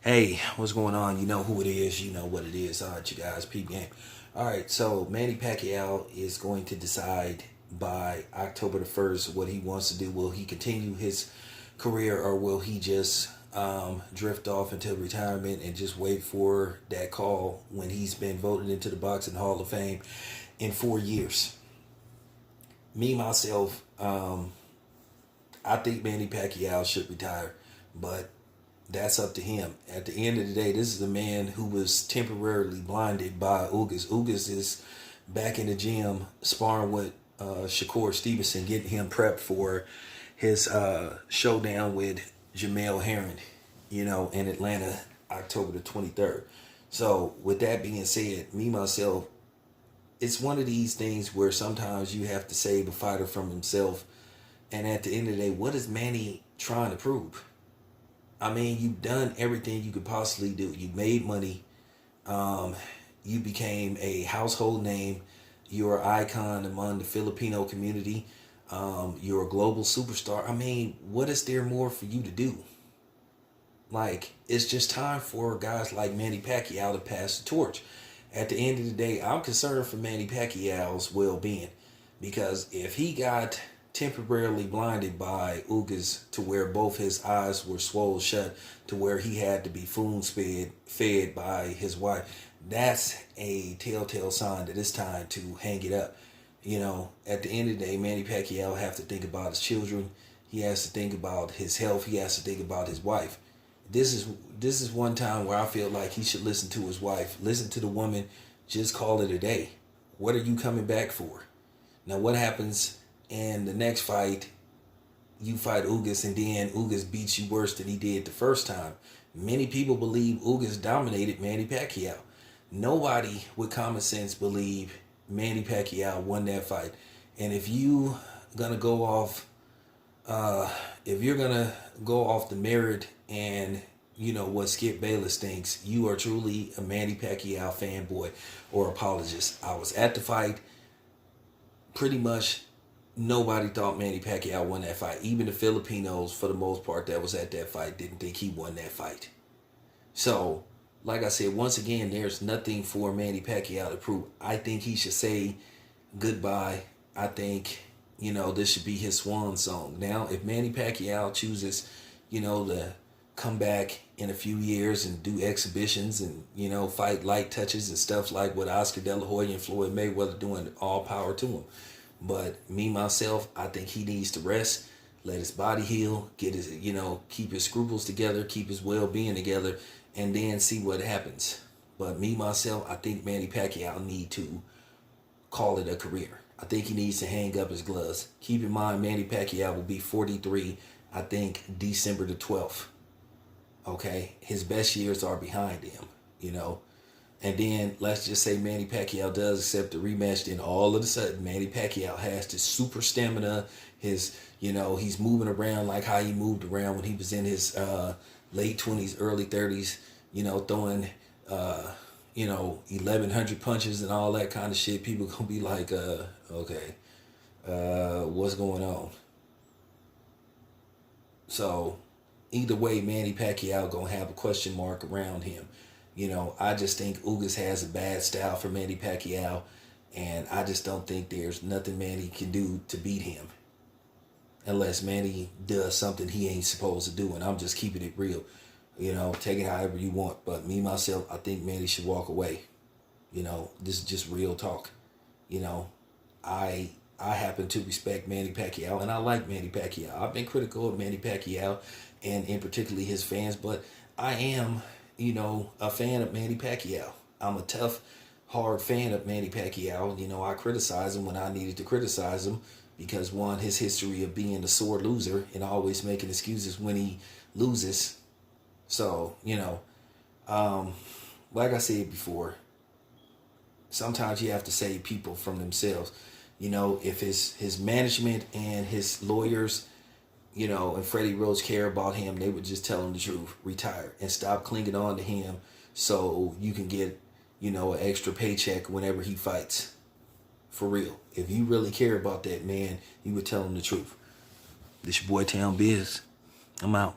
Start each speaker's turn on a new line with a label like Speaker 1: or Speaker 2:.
Speaker 1: Hey, what's going on? You know who it is. You know what it is. All right, you guys, peep game. All right, so Manny Pacquiao is going to decide by October the 1st what he wants to do. Will he continue his career or will he just drift off into retirement and just wait for that call when he's been voted into the Boxing Hall of Fame in 4 years? Me, myself, I think Manny Pacquiao should retire, but that's up to him. At the end of the day, this is a man who was temporarily blinded by Ugas. Ugas is back in the gym sparring with Shakur Stevenson, getting him prepped for his showdown with Jamel Herring, in Atlanta, October the 23rd. So, with that being said, me, myself, it's one of these things where sometimes you have to save a fighter from himself. And at the end of the day, what is Manny trying to prove? I mean, you've done everything you could possibly do. You made money. Um, you became a household name. You're an icon among the Filipino community. You're a global superstar. I mean, what is there more for you to do? Like, it's just time for guys like Manny Pacquiao to pass the torch. At the end of the day, I'm concerned for Manny Pacquiao's well-being because if he got temporarily blinded by Ugas to where both his eyes were swollen shut to where he had to be fed by his wife, that's a telltale sign that it's time to hang it up. At the end of the day, Manny Pacquiao have to think about his children. He has to think about his health. He has to think about his wife. This is one time where I feel like he should listen to his wife. Listen to the woman. Just call it a day. What are you coming back for? Now, what happens in the next fight? You fight Ugas and then Ugas beats you worse than he did the first time. Many people believe Ugas dominated Manny Pacquiao. Nobody with common sense believe Manny Pacquiao won that fight. And gonna go off, if you're gonna go off the merit and what Skip Bayless thinks, you are truly a Manny Pacquiao fanboy or apologist. I was at the fight. Pretty much nobody thought Manny Pacquiao won that fight. Even the Filipinos, for the most part, that was at that fight, didn't think he won that fight. So, like I said, once again, there's nothing for Manny Pacquiao to prove. I think he should say goodbye. I think, this should be his swan song. Now, if Manny Pacquiao chooses, to come back in a few years and do exhibitions and, fight light touches and stuff like what Oscar De La Hoya and Floyd Mayweather doing, all power to him. But me, myself, I think he needs to rest, let his body heal, get his, keep his scruples together, keep his well-being together, and then see what happens. But me, myself, I think Manny Pacquiao need to call it a career. I think he needs to hang up his gloves. Keep in mind, Manny Pacquiao will be 43, I think, December the 12th. Okay? His best years are behind him. And then let's just say Manny Pacquiao does accept the rematch. Then all of a sudden, Manny Pacquiao has this super stamina. He's moving around like how he moved around when he was in his late 20s, early 30s. Throwing 1,100 punches and all that kind of shit. People gonna be like, okay, what's going on? So either way, Manny Pacquiao gonna have a question mark around him. I just think Ugas has a bad style for Manny Pacquiao, and I just don't think there's nothing Manny can do to beat him unless Manny does something he ain't supposed to do, and I'm just keeping it real. Take it however you want, but me, myself, I think Manny should walk away. This is just real talk. I happen to respect Manny Pacquiao, and I like Manny Pacquiao. I've been critical of Manny Pacquiao, and in particularly his fans, but I am a fan of Manny Pacquiao. I'm a tough, hard fan of Manny Pacquiao. I criticize him when I needed to criticize him because, one, his history of being a sore loser and always making excuses when he loses. So, like I said before, sometimes you have to save people from themselves. If his management and his lawyers and Freddie Roach care about him, they would just tell him the truth, retire, and stop clinging on to him so you can get, an extra paycheck whenever he fights. For real. If you really care about that man, you would tell him the truth. This your boy Town Biz. I'm out.